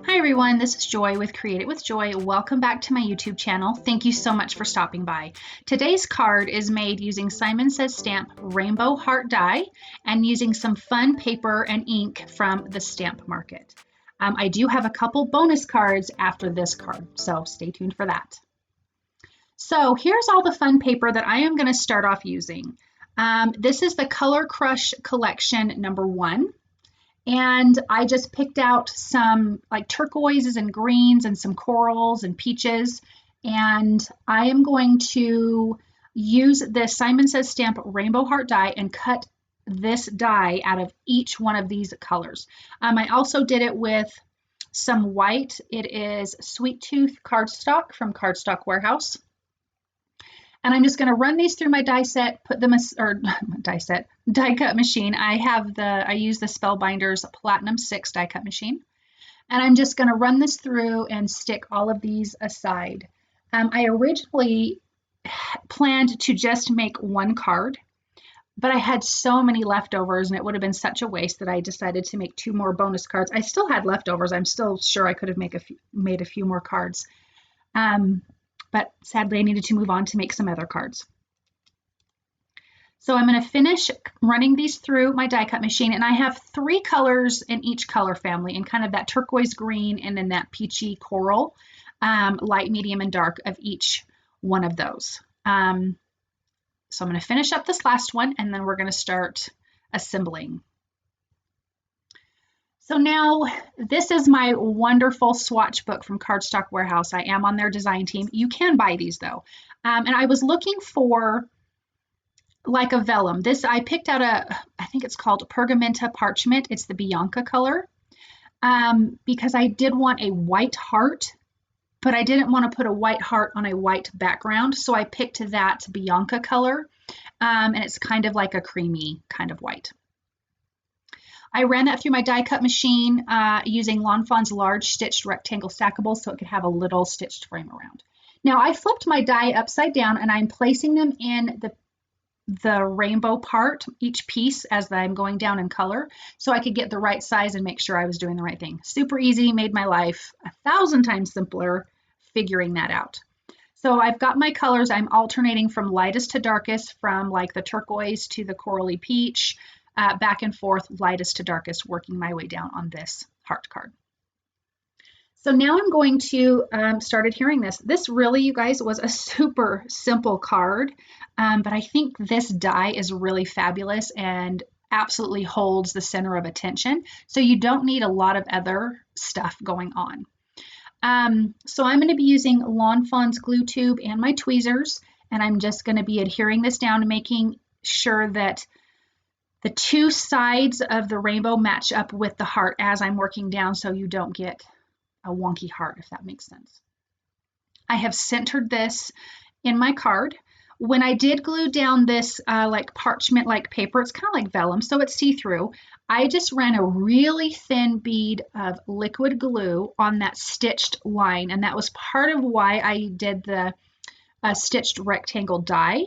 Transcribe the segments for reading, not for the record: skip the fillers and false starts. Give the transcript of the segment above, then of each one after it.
Hi everyone, this is Joy with Create It with Joy. Welcome back to my YouTube channel. Thank you so much for stopping by. Today's card is made using Simon Says Stamp Rainbow Heart Die and using some fun paper and ink from the stamp market. I do have a couple bonus cards after this card, so stay tuned for that. So here's all the fun paper that I am going to start off using. This is the Color Crush Collection number 1. And I just picked out some like turquoises and greens and some corals and peaches. And I am going to use this Simon Says Stamp Rainbow Heart Die and cut this die out of each one of these colors. I also did it with some white. It is Sweet Tooth Cardstock from Cardstock Warehouse. And I'm just going to run these through my die set, put them die cut machine. I use the Spellbinders Platinum 6 die cut machine. And I'm just going to run this through and stick all of these aside. I originally planned to just make one card, but I had so many leftovers and it would have been such a waste that I decided to make 2 more bonus cards. I still had leftovers. I'm still sure I could have made a few more cards. But sadly I needed to move on to make some other cards. So I'm going to finish running these through my die cut machine, and I have 3 colors in each color family, in kind of that turquoise green and then that peachy coral, light, medium, and dark of each one of those. So I'm going to finish up this last one and then we're going to start assembling. So now this is my wonderful swatch book from Cardstock Warehouse. I am on their design team. You can buy these though. And I was looking for like a vellum. I picked out I think it's called Pergamenta Parchment. It's the Bianca color because I did want a white heart, but I didn't want to put a white heart on a white background. So I picked that Bianca color and it's kind of like a creamy kind of white. I ran that through my die cut machine using Lawn Fawn's large stitched rectangle stackables so it could have a little stitched frame around. Now I flipped my die upside down and I'm placing them in the rainbow part, each piece, as I'm going down in color so I could get the right size and make sure I was doing the right thing. Super easy, made my life 1,000 times simpler figuring that out. So I've got my colors. I'm alternating from lightest to darkest, from like the turquoise to the corally peach, back and forth, lightest to darkest, working my way down on this heart card. So now I'm going to start adhering this. This really, you guys, was a super simple card, but I think this die is really fabulous and absolutely holds the center of attention. So you don't need a lot of other stuff going on. So I'm going to be using Lawn Fawn's glue tube and my tweezers, and I'm just going to be adhering this down, making sure that the 2 sides of the rainbow match up with the heart as I'm working down so you don't get a wonky heart, if that makes sense. I have centered this in my card. When I did glue down this like parchment-like paper, it's kind of like vellum, so it's see-through. I just ran a really thin bead of liquid glue on that stitched line, and that was part of why I did the stitched rectangle die,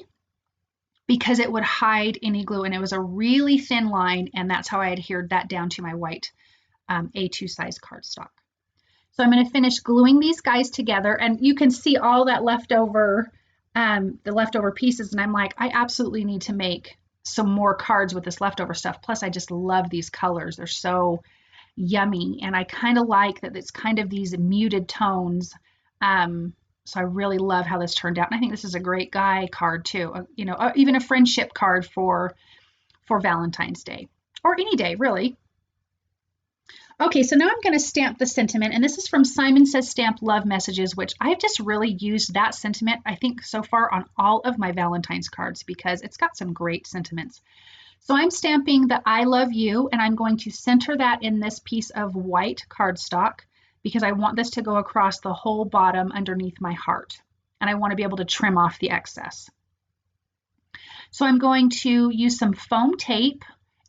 because it would hide any glue, and it was a really thin line, and that's how I adhered that down to my white A2 size cardstock. So I'm going to finish gluing these guys together, and you can see all that leftover, the leftover pieces, and I'm like, I absolutely need to make some more cards with this leftover stuff. Plus, I just love these colors. They're so yummy, and I kind of like that it's kind of these muted tones. So I really love how this turned out. And I think this is a great guy card too, you know, even a friendship card for Valentine's Day or any day really. Okay, so now I'm going to stamp the sentiment, and this is from Simon Says Stamp Love Messages, which I've just really used that sentiment, I think, so far on all of my Valentine's cards because it's got some great sentiments. So I'm stamping the I love you, and I'm going to center that in this piece of white cardstock, because I want this to go across the whole bottom underneath my heart, and I want to be able to trim off the excess. So I'm going to use some foam tape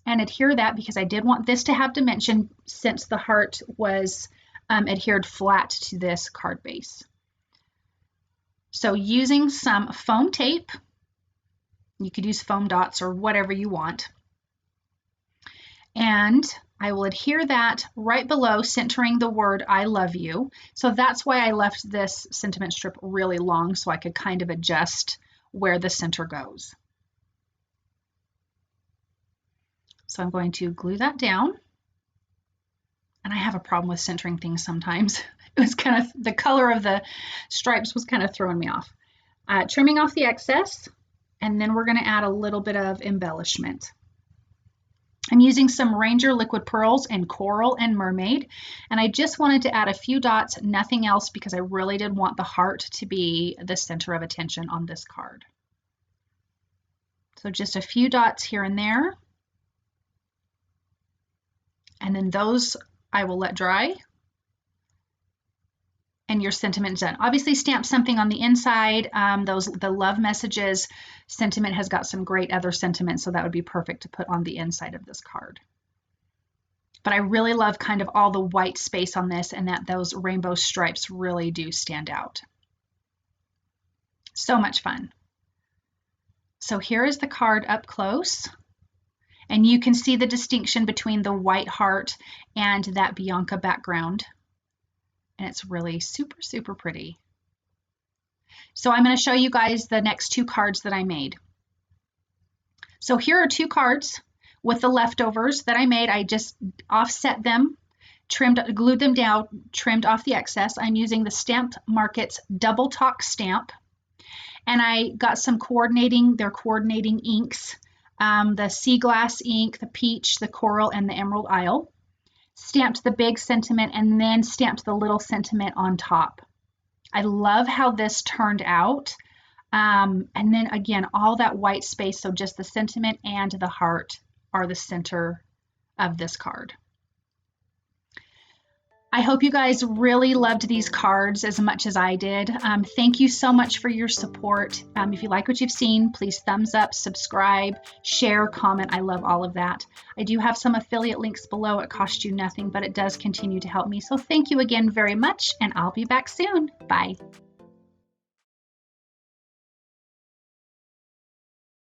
and adhere that because I did want this to have dimension since the heart was adhered flat to this card base. So using some foam tape, you could use foam dots or whatever you want, and I will adhere that right below, centering the word I love you. So that's why I left this sentiment strip really long, so I could kind of adjust where the center goes. So I'm going to glue that down. And I have a problem with centering things sometimes. It was kind of, the color of the stripes was kind of throwing me off. Trimming off the excess, and then we're going to add a little bit of embellishment. I'm using some Ranger liquid pearls in Coral and Mermaid, and I just wanted to add a few dots, nothing else, because I really did want the heart to be the center of attention on this card. So just a few dots here and there, and then those I will let dry, and your sentiment's done. Obviously stamp something on the inside. The love messages sentiment has got some great other sentiments, so that would be perfect to put on the inside of this card. But I really love kind of all the white space on this, and that those rainbow stripes really do stand out. So much fun. So here is the card up close, and you can see the distinction between the white heart and that Bianca background. And it's really super, super pretty. So I'm going to show you guys the next two cards that I made. So here are two cards with the leftovers that I made. I just offset them, glued them down, trimmed off the excess. I'm using the Stamped Markets Double Talk stamp. And I got some coordinating inks, the Sea Glass ink, the Peach, the Coral, and the Emerald Isle. Stamped the big sentiment and then stamped the little sentiment on top. I love how this turned out. And then again, all that white space, so just the sentiment and the heart are the center of this card. I hope you guys really loved these cards as much as I did. Thank you so much for your support. If you like what you've seen, please thumbs up, subscribe, share, comment. I love all of that. I do have some affiliate links below. It costs you nothing, but it does continue to help me. So thank you again very much, and I'll be back soon. Bye.